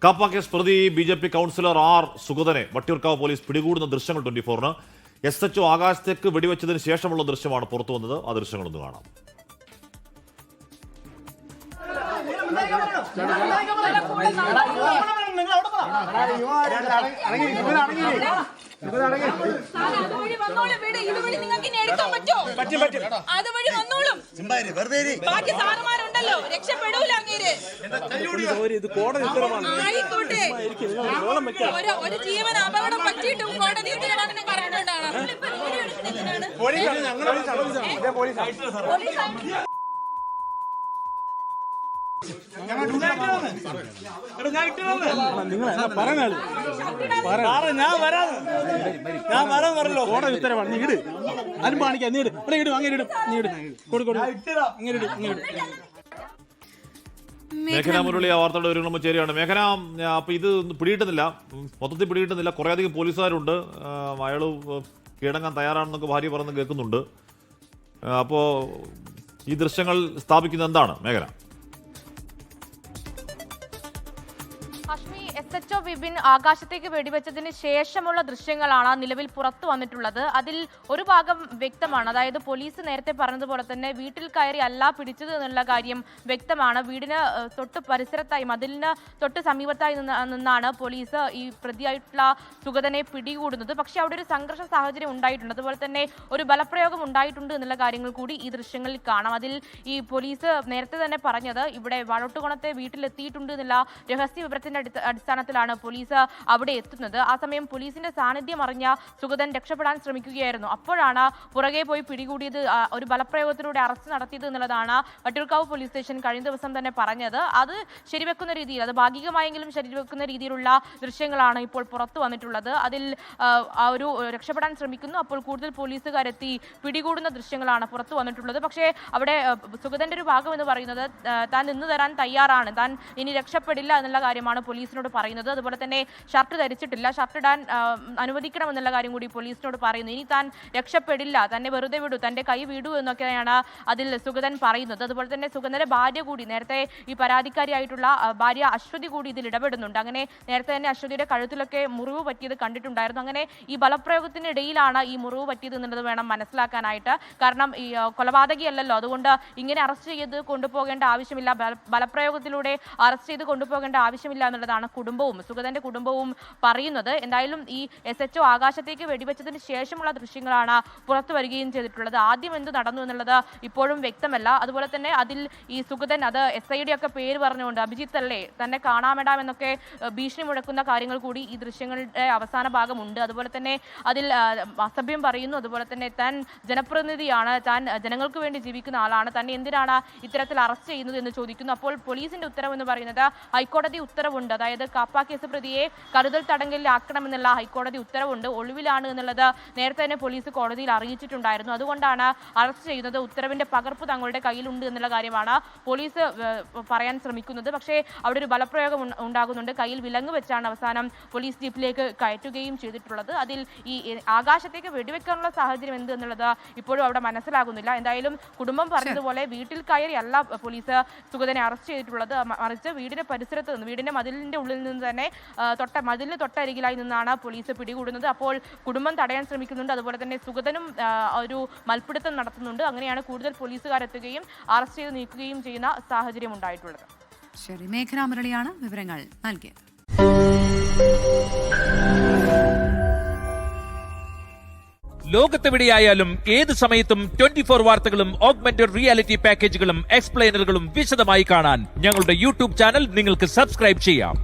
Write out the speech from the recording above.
KAAPA case പ്രതി BJP. Councillor R സുഗതനെ Vattiyoorkavu police പിടികൂടുന്ന ദൃശ്യങ്ങൾ 24-ന് SHO ആകാശത്തേക്ക് വെടിവെച്ചതിന് ശേഷമുള്ള ദൃശ്യമാണ് പുറത്തു വന്നത്. ആ ദൃശ്യങ്ങളൊന്ന് കാണാം. ഒരു ജീവൻ അപകടം പറ്റിയിട്ടും കോടതി അങ്ങനെ പറഞ്ഞുകൊണ്ടാണ് മേഘന മുരളി ആ വാർത്തയുടെ ഒരു നമ്മൾ ചേരുകയാണ്. മേഘന, അപ്പൊ ഇത് പിടികിട്ടുന്നില്ല, മൊത്തത്തിൽ പിടികിട്ടുന്നില്ല. കുറേയധികം പോലീസുകാരുണ്ട്. അയാള് കീഴടങ്ങാൻ തയ്യാറാണെന്നൊക്കെ ഭാര്യ പറഞ്ഞ് കേൾക്കുന്നുണ്ട്. അപ്പോ ഈ ദൃശ്യങ്ങൾ സ്ഥാപിക്കുന്നത് എന്താണ് മേഘന? SHO വിപിൻ ആകാശത്തേക്ക് വെടിവെച്ചതിന് ശേഷമുള്ള ദൃശ്യങ്ങളാണ് നിലവിൽ പുറത്തു വന്നിട്ടുള്ളത്. അതിൽ ഒരു ഭാഗം വ്യക്തമാണ്. അതായത് പോലീസ് നേരത്തെ പറഞ്ഞതുപോലെ തന്നെ വീട്ടിൽ കയറി അല്ല പിടിച്ചത് എന്നുള്ള കാര്യം വ്യക്തമാണ്. വീടിന് തൊട്ട് പരിസരത്തായി, മതിലിന് തൊട്ട് സമീപത്തായി നിന്നാണ് പോലീസ് ഈ പ്രതിയായിട്ടുള്ള സുഗതനെ പിടികൂടുന്നത്. പക്ഷേ അവിടെ ഒരു സംഘർഷ സാഹചര്യം ഉണ്ടായിട്ടുണ്ട്. അതുപോലെ തന്നെ ഒരു ബലപ്രയോഗം ഉണ്ടായിട്ടുണ്ട് എന്നുള്ള കാര്യങ്ങൾ കൂടി ഈ ദൃശ്യങ്ങളിൽ കാണാം. അതിൽ ഈ പോലീസ് നേരത്തെ തന്നെ പറഞ്ഞത് ഇവിടെ വാഴോട്ടുകോണത്തെ വീട്ടിലെത്തിയിട്ടുണ്ട് എന്നുള്ള രഹസ്യ വിവരത്തിന്റെ അടിസ്ഥാനത്തിലാണ് പോലീസ് അവിടെ എത്തുന്നത്. ആ സമയം പോലീസിന്റെ സാന്നിധ്യം അറിഞ്ഞ സുഗതൻ രക്ഷപ്പെടാൻ ശ്രമിക്കുകയായിരുന്നു. അപ്പോഴാണ് പുറകെ പോയി പിടികൂടിയത്, ഒരു ബലപ്രയോഗത്തിലൂടെ അറസ്റ്റ് നടത്തിയത് എന്നുള്ളതാണ് വട്ടിയൂർക്കാവ് പോലീസ് സ്റ്റേഷൻ കഴിഞ്ഞ ദിവസം തന്നെ പറഞ്ഞത്. അത് ശരിവെക്കുന്ന രീതിയിൽ, അത് ഭാഗികമായെങ്കിലും ശരിവെക്കുന്ന രീതിയിലുള്ള ദൃശ്യങ്ങളാണ് ഇപ്പോൾ പുറത്തു വന്നിട്ടുള്ളത്. അതിൽ ഒരു രക്ഷപ്പെടാൻ ശ്രമിക്കുന്നു, അപ്പോൾ കൂടുതൽ പോലീസുകാരെത്തി പിടികൂടുന്ന ദൃശ്യങ്ങളാണ് പുറത്തു വന്നിട്ടുള്ളത്. പക്ഷേ അവിടെ സുഗതന്റെ ഒരു ഭാഗം എന്ന് പറയുന്നത് താൻ നിന്ന് തരാൻ തയ്യാറാണ്, താൻ ഇനി രക്ഷപ്പെടില്ല എന്നുള്ള കാര്യമാണ് പോലീസിനോട് പറയുന്നത്. അതുപോലെ തന്നെ ഷർട്ട് ധരിച്ചിട്ടില്ല, ഷർട്ട് ഇടാൻ അനുവദിക്കണമെന്നുള്ള കാര്യം കൂടി പോലീസിനോട് പറയുന്നു. ഇനി താൻ രക്ഷപ്പെടില്ല, തന്നെ വെറുതെ വിടൂ, തന്റെ കൈ വിടൂ എന്നൊക്കെയാണ് അതിൽ സുഗതൻ പറയുന്നത്. അതുപോലെ തന്നെ സുഗതന്റെ ഭാര്യ കൂടി, നേരത്തെ ഈ പരാതിക്കാരിയായിട്ടുള്ള ഭാര്യ അശ്വതി കൂടി ഇതിൽ ഇടപെടുന്നുണ്ട്. അങ്ങനെ നേരത്തെ തന്നെ അശ്വതിയുടെ കഴുത്തിലൊക്കെ മുറിവ് പറ്റിയത് കണ്ടിട്ടുണ്ടായിരുന്നു. അങ്ങനെ ഈ ബലപ്രയോഗത്തിനിടയിലാണ് ഈ മുറിവ് പറ്റിയത് എന്നുള്ളത് വേണം മനസ്സിലാക്കാനായിട്ട്. കാരണം ഈ കൊലപാതകയല്ലല്ലോ, അതുകൊണ്ട് ഇങ്ങനെ അറസ്റ്റ് ചെയ്ത് കൊണ്ടുപോകേണ്ട ആവശ്യമില്ല, ബലപ്രയോഗത്തിലൂടെ അറസ്റ്റ് ചെയ്ത് കൊണ്ടുപോകേണ്ട ആവശ്യമില്ല എന്നുള്ളതാണ് കുടുംബവും സുഗതന്റെ കുടുംബവും പറയുന്നത്. എന്തായാലും ഈ SHO ആകാശത്തേക്ക് വെടിവെച്ചതിന് ശേഷമുള്ള ദൃശ്യങ്ങളാണ് പുറത്തു വരികയും ചെയ്തിട്ടുള്ളത്. ആദ്യം എന്ത് നടന്നു എന്നുള്ളത് ഇപ്പോഴും വ്യക്തമല്ല. അതുപോലെ തന്നെ അതിൽ ഈ സുഗതൻ, അത് SIയുടെ ഒക്കെ പേര് പറഞ്ഞുകൊണ്ട് അഭിജിത്ത് അല്ലേ, തന്നെ കാണാമിടാമെന്നൊക്കെ ഭീഷണി മുഴക്കുന്ന കാര്യങ്ങൾ കൂടി ഈ ദൃശ്യങ്ങളുടെ അവസാന ഭാഗമുണ്ട്. അതുപോലെ തന്നെ അതിൽ അസഭ്യം പറയുന്നു. അതുപോലെ തന്നെ താൻ ജനപ്രതിനിധിയാണ്, താൻ ജനങ്ങൾക്ക് വേണ്ടി ജീവിക്കുന്ന ആളാണ്, തന്നെ എന്തിനാണ് ഇത്തരത്തിൽ അറസ്റ്റ് ചെയ്യുന്നത് എന്ന് ചോദിക്കുന്നു. അപ്പോൾ പോലീസിന്റെ ഉത്തരവെന്ന് പറയുന്നത് ഹൈക്കോടതി ഉത്തരവുണ്ട്. അതായത് കാപ്പ കേസ് പ്രതിയെ കരുതൽ തടങ്കലിലാക്കണമെന്നുള്ള ഹൈക്കോടതി ഉത്തരവുണ്ട്. ഒളിവിലാണ് എന്നുള്ളത് നേരത്തെ തന്നെ പോലീസ് കോടതിയിൽ അറിയിച്ചിട്ടുണ്ടായിരുന്നു. അതുകൊണ്ടാണ് അറസ്റ്റ് ചെയ്യുന്നത്. ഉത്തരവിന്റെ പകർപ്പ് തങ്ങളുടെ കയ്യിലുണ്ട് എന്നുള്ള കാര്യമാണ് പോലീസ് പറയാൻ ശ്രമിക്കുന്നത്. പക്ഷേ അവിടെ ഒരു ബലപ്രയോഗം ഉണ്ടാകുന്നുണ്ട്. കയ്യിൽ വിലങ്ങ് വെച്ചാണ് അവസാനം പോലീസ് ജീപ്പിലേക്ക് കയറ്റുകയും ചെയ്തിട്ടുള്ളത്. അതിൽ ഈ ആകാശത്തേക്ക് വെടിവെക്കാനുള്ള സാഹചര്യം എന്ത് എന്നുള്ളത് ഇപ്പോഴും അവിടെ മനസ്സിലാകുന്നില്ല. എന്തായാലും കുടുംബം പറഞ്ഞതുപോലെ വീട്ടിൽ കയറി അല്ല പോലീസ് സുഗതനെ അറസ്റ്റ് ചെയ്തിട്ടുള്ളത്, മറിച്ച് വീടിന്റെ പരിസരത്ത് നിന്ന്, വീടിന്റെ മതിലിന്റെ ഉള്ളിൽ നിന്ന് തന്നെ മതിലിന് തൊട്ടരികിലായി നിന്നാണ് പോലീസ് പിടികൂടുന്നത്. അപ്പോൾ കുടുംബം തടയാൻ ശ്രമിക്കുന്നുണ്ട്. അതുപോലെ തന്നെ സുഗതനും ഒരു മൽപ്പിടുത്തം നടത്തുന്നുണ്ട്. അങ്ങനെയാണ് കൂടുതൽ പോലീസുകാരെത്തുകയും അറസ്റ്റ് ചെയ്ത് നീക്കുകയും ചെയ്യുന്ന സാഹചര്യം ഉണ്ടായിട്ടുള്ളത്. ശരി, മേഘന മുരളിയാണ് വിവരങ്ങൾ നൽകിയത്. ലോകത്തെവിടെയായാലും ഏത് സമയത്തും 24 വാർത്തകളും ഓഗ്മെന്റഡ് റിയാലിറ്റി പാക്കേജുകളും എക്സ്പ്ലെയിനറുകളും വിശദമായി കാണാൻ ഞങ്ങളുടെ YouTube ചാനൽ നിങ്ങൾക്ക് സബ്സ്ക്രൈബ് ചെയ്യാം.